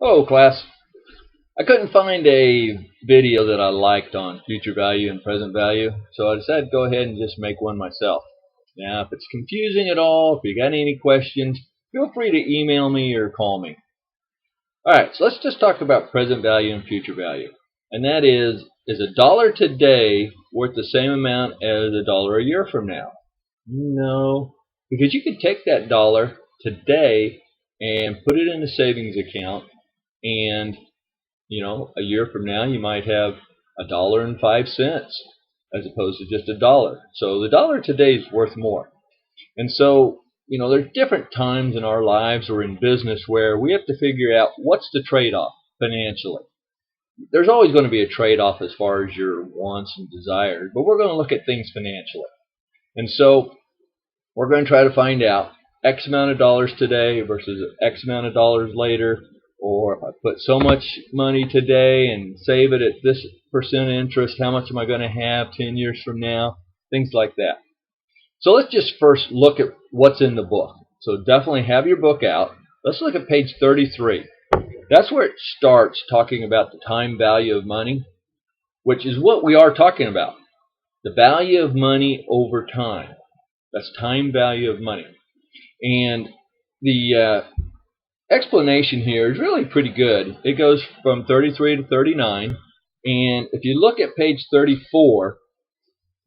Hello, class. I couldn't find a video that I liked on future value and present value, so I decided to go ahead and just make one myself. Now, if it's confusing at all, if you got any questions, feel free to email me or call me. Alright, so let's just talk about present value and future value. And that is a dollar today worth the same amount as a dollar a year from now? No, because you could take that dollar today and put it in a savings account, and a year from now you might have $1.05 as opposed to just a dollar. So the dollar today is worth more. And so, there's different times in our lives or in business where we have to figure out what's the trade-off financially. There's always going to be a trade-off as far as your wants and desires, but we're going to look at things financially. And so we're going to try to find out X amount of dollars today versus X amount of dollars later, or if I put so much money today and save it at this percent interest, how much am I going to have 10 years from now? Things like that. So let's just first look at what's in the book. So definitely have your book out. Let's look at page 33. That's where it starts talking about the time value of money, which is what we are talking about. The value of money over time. That's time value of money. And the explanation here is really pretty good. It goes from 33 to 39. And if you look at page 34,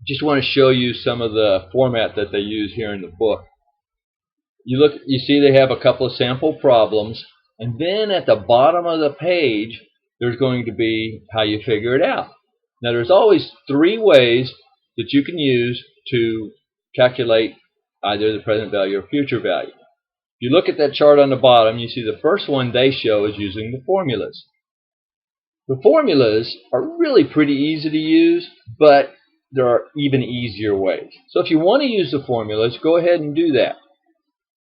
just want to show you some of the format that they use here in the book. You see they have a couple of sample problems, and then at the bottom of the page there's going to be how you figure it out. Now there's always three ways that you can use to calculate either the present value or future value. If you look at that chart on the bottom, you see the first one they show is using the formulas. The formulas are really pretty easy to use, but there are even easier ways. So if you want to use the formulas, go ahead and do that.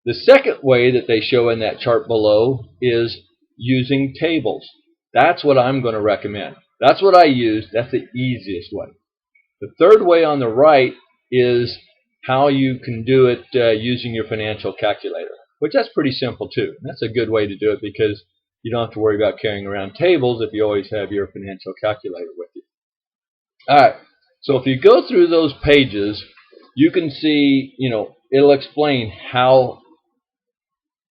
The second way that they show in that chart below is using tables. That's what I'm going to recommend. That's what I use. That's the easiest way. The third way on the right is how you can do it using your financial calculator, which that's pretty simple too. That's a good way to do it because you don't have to worry about carrying around tables if you always have your financial calculator with you. Alright, so if you go through those pages, you can see, it'll explain how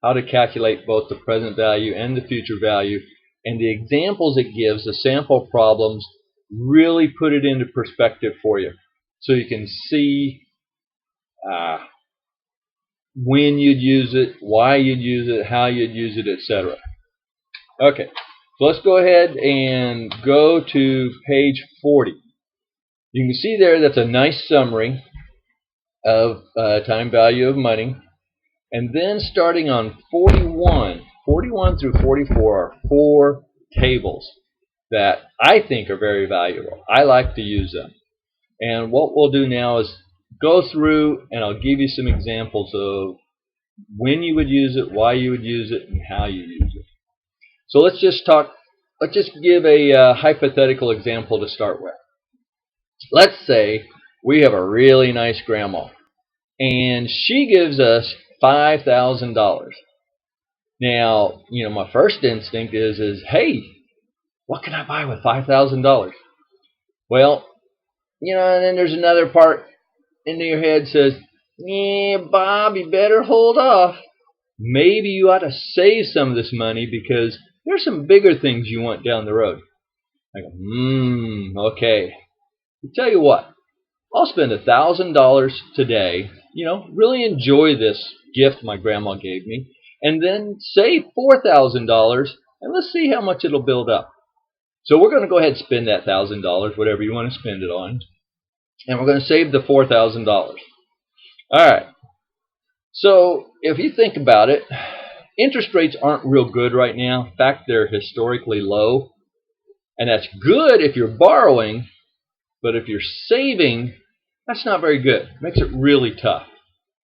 to calculate both the present value and the future value, and the examples it gives, the sample problems, really put it into perspective for you so you can see when you'd use it, why you'd use it, how you'd use it, etc. Okay, so let's go ahead and go to page 40. You can see there that's a nice summary of time value of money. And then starting on 41 through 44 are four tables that I think are very valuable. I like to use them. And what we'll do now is go through and I'll give you some examples of when you would use it, why you would use it, and how you use it. So let's just give a hypothetical example to start with. Let's say we have a really nice grandma, and she gives us $5,000. Now, my first instinct is, hey, what can I buy with $5,000? Well, and then there's another part in your head says, yeah, Bob, you better hold off. Maybe you ought to save some of this money because there's some bigger things you want down the road. I go, okay. I'll tell you what, I'll spend $1,000 today, really enjoy this gift my grandma gave me, and then save $4,000, and let's see how much it'll build up. So we're going to go ahead and spend that $1,000, whatever you want to spend it on, and we're going to save the $4,000. All right. So if you think about it, interest rates aren't real good right now. In fact, they're historically low, and that's good if you're borrowing, but if you're saving, that's not very good. It makes it really tough.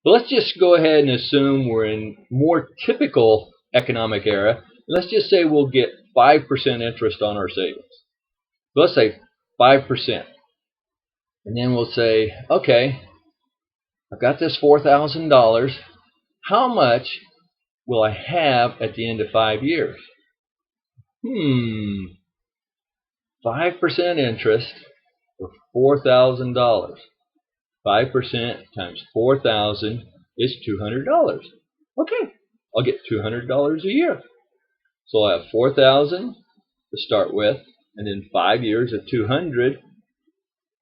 But let's just go ahead and assume we're in more typical economic era. Let's just say we'll get 5% interest on our savings. So let's say 5%. And then we'll say, okay, I've got this $4,000. How much will I have at the end of 5 years? 5% interest for $4,000. 5% times 4,000 is $200. Okay, I'll get $200 a year. So I'll have 4,000 to start with, and then 5 years of 200.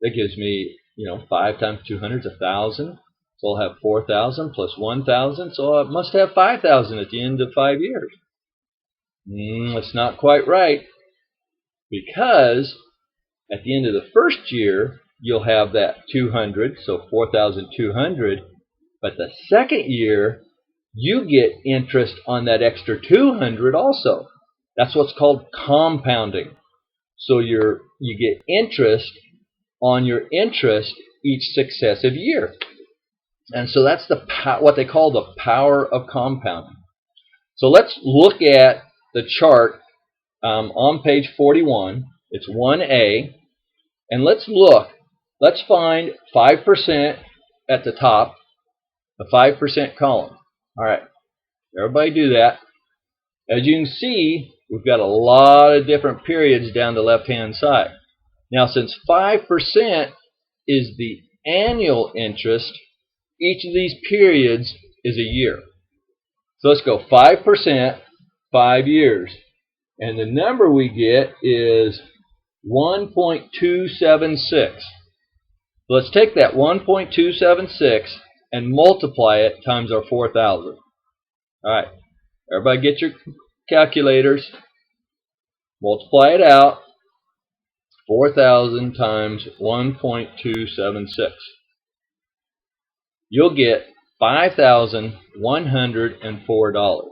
That gives me, 5 times 200 is 1,000. So I'll have 4,000 plus 1,000. So I must have 5,000 at the end of 5 years. That's not quite right, because at the end of the first year, you'll have that 200, so 4,200. But the second year, you get interest on that extra 200 also. That's what's called compounding. So you get interest on your interest each successive year. And so that's what they call the power of compounding. So let's look at the chart on page 41. It's 1A. And let's look. Let's find 5% at the top, the 5% column. All right. Everybody do that. As you can see, we've got a lot of different periods down the left-hand side. Now, since 5% is the annual interest, each of these periods is a year. So let's go 5%, 5 years. And the number we get is 1.276. Let's take that 1.276 and multiply it times our 4,000. All right. Everybody get your calculators. Multiply it out. 4,000 times 1.276. You'll get $5,104.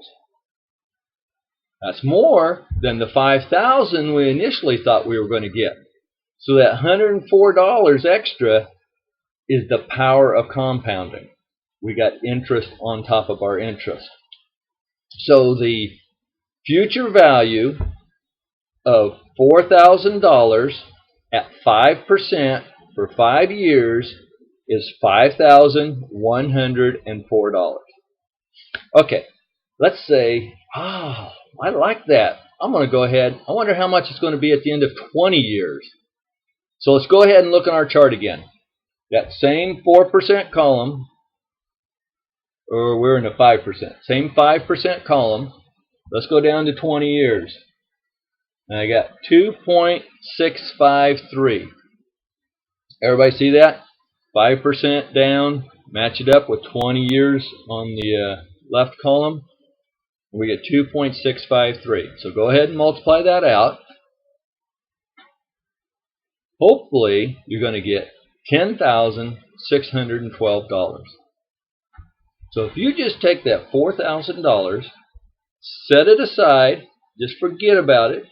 That's more than the $5,000 we initially thought we were going to get. So that $104 extra is the power of compounding. We got interest on top of our interest. So the future value of $4,000 at 5% for 5 years is $5,104. Okay, let's say, I like that. I'm going to go ahead. I wonder how much it's going to be at the end of 20 years. So let's go ahead and look on our chart again. That same 4% column, or we're in the 5%. Same 5% column. Let's go down to 20 years. And I got 2.653. Everybody see that? 5% down. Match it up with 20 years on the left column. We get 2.653. So go ahead and multiply that out. Hopefully, you're going to get $10,612. So if you just take that $4,000, set it aside, just forget about it,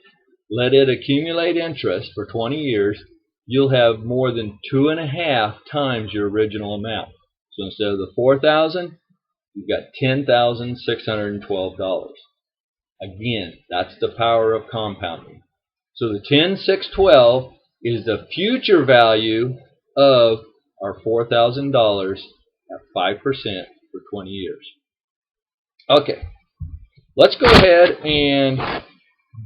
let it accumulate interest for 20 years, you'll have more than 2.5 times your original amount. So instead of the $4,000, you've got $10,612. Again, that's the power of compounding. So the 10,612 is the future value of our $4,000 at 5% for 20 years. Okay, let's go ahead and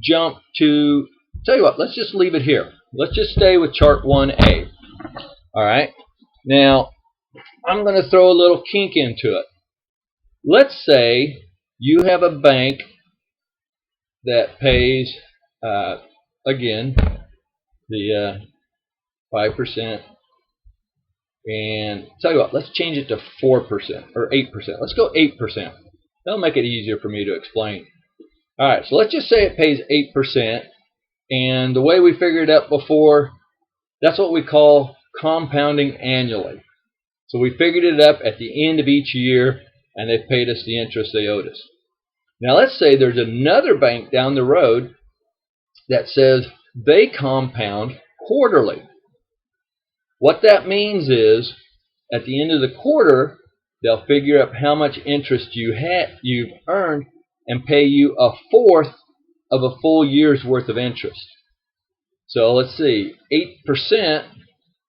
jump to, tell you what, let's just leave it here. Let's just stay with chart 1A. Alright, now I'm going to throw a little kink into it. Let's say you have a bank that pays, again, the 5%. And tell you what, let's change it to 4% or 8%. Let's go 8%. That'll make it easier for me to explain. Alright, so let's just say it pays 8%. And the way we figured it out before, that's what we call compounding annually. So we figured it up at the end of each year, and they've paid us the interest they owed us. Now let's say there's another bank down the road that says they compound quarterly. What that means is, at the end of the quarter, they'll figure up how much interest you've earned and pay you 1/4 of a full year's worth of interest. So let's see, 8%,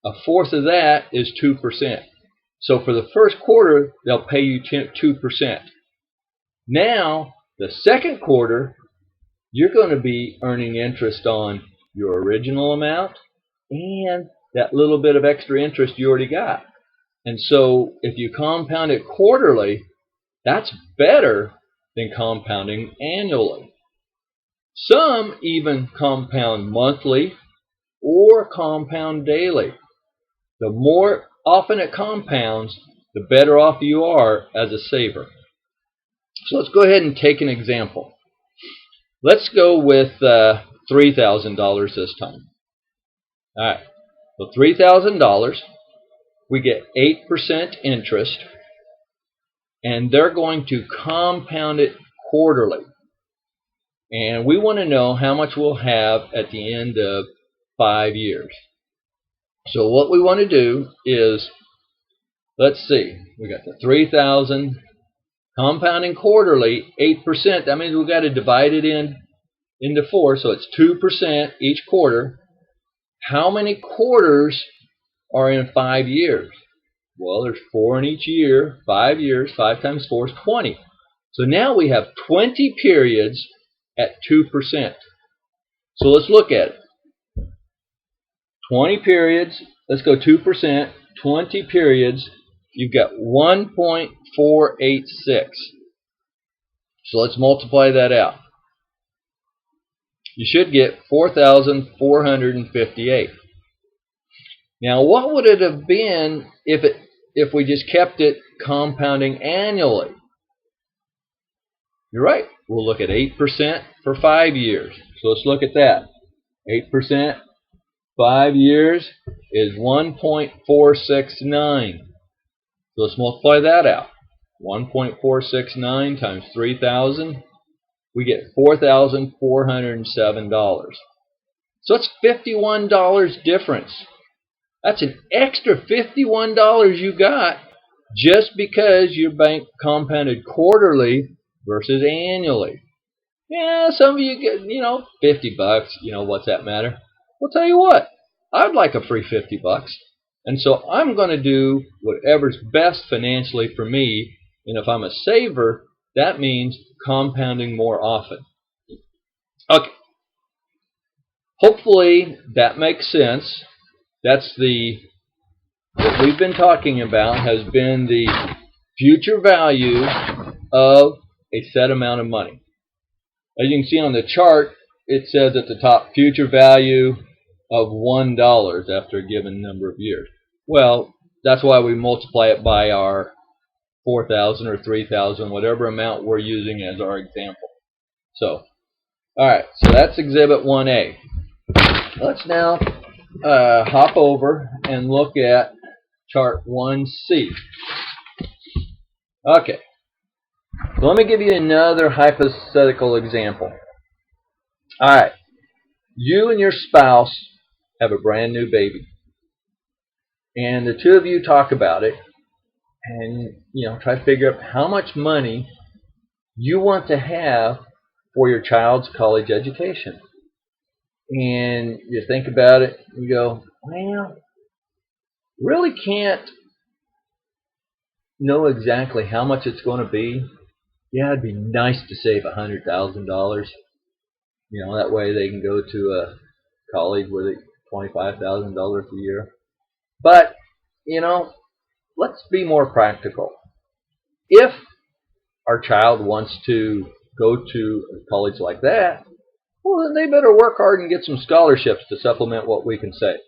1/4 of that is 2%. So for the first quarter, they'll pay you 2%. Now, the second quarter, you're going to be earning interest on your original amount and that little bit of extra interest you already got. And so if you compound it quarterly, that's better than compounding annually. Some even compound monthly or compound daily. The more often it compounds, the better off you are as a saver. So let's go ahead and take an example. Let's go with $3,000 this time. All right, so $3,000, we get 8% interest, and they're going to compound it quarterly. And we want to know how much we'll have at the end of 5 years. So what we want to do is, let's see, we got the 3,000 compounding quarterly, 8%. That means we've got to divide it into 4, so it's 2% each quarter. How many quarters are in 5 years? Well, there's 4 in each year. 5 years, 5 times 4 is 20. So now we have 20 periods at 2%. So let's look at it. 20 periods, let's go 2%, 20 periods, you've got 1.486. So let's multiply that out. You should get 4,458. Now, what would it have been if we just kept it compounding annually? You're right. We'll look at 8% for 5 years. So let's look at that. 8%, 5 years is 1.469. So let's multiply that out. 1.469 times 3,000. We get $4,407. So it's $51 difference. That's an extra $51 you got just because your bank compounded quarterly versus annually. Yeah, some of you get, $50. What's that matter? Well, tell you what, I'd like a free $50. And so I'm going to do whatever's best financially for me. And if I'm a saver, that means compounding more often. Okay. Hopefully that makes sense. That's what we've been talking about has been the future value of a set amount of money. As you can see on the chart, it says at the top, future value of $1 after a given number of years. Well, that's why we multiply it by our 4,000 or 3,000, whatever amount we're using as our example. So, all right, so that's Exhibit 1A. Let's now hop over and look at Chart 1C. Okay, so let me give you another hypothetical example. All right, you and your spouse have a brand new baby, and the two of you talk about it, and try to figure out how much money you want to have for your child's college education. And you think about it, you go, well, really can't know exactly how much it's going to be. Yeah, it'd be nice to save $100,000. That way they can go to a college with $25,000 a year. But, let's be more practical. If our child wants to go to a college like that, well, then they better work hard and get some scholarships to supplement what we can save.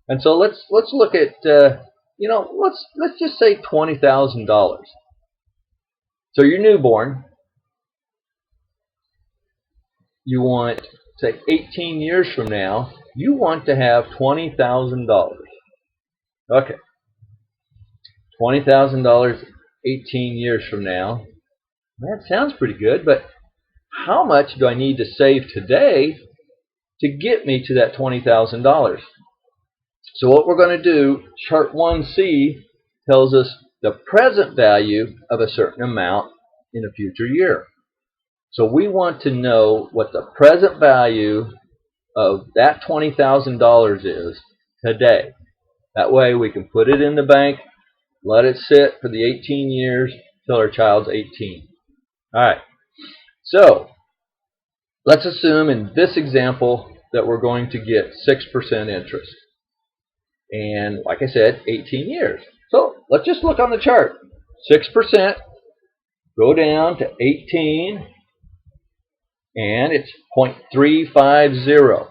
And so let's look at let's just say $20,000. So your newborn, you want, say, 18 years from now, you want to have $20,000. Okay, $20,000 18 years from now. That sounds pretty good, but how much do I need to save today to get me to that $20,000? So what we're going to do, Chart 1C tells us the present value of a certain amount in a future year. So we want to know what the present value of that $20,000 is today. That way we can put it in the bank, let it sit for the 18 years till our child's 18. All right. So Let's assume in this example that we're going to get 6% interest. And like I said, 18 years. So let's just look on the chart. 6%, go down to 18, and it's 0.350.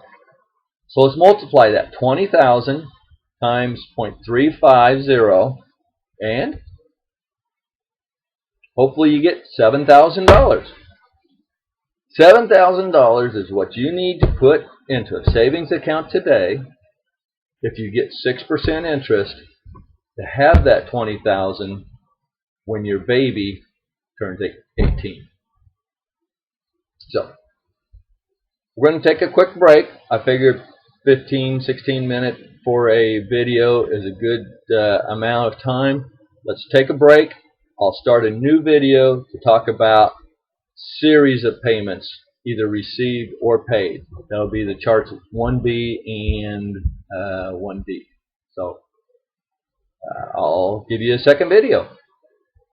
So let's multiply that. 20,000 times 0.350, and hopefully you get $7,000. $7,000 is what you need to put into a savings account today if you get 6% interest to have that $20,000 when your baby turns 18. So we're going to take a quick break. I figured 15-16 minutes for a video is a good amount of time. Let's take a break. I'll start a new video to talk about series of payments, either received or paid. That'll be the charts 1B and 1D. So I'll give you a second video.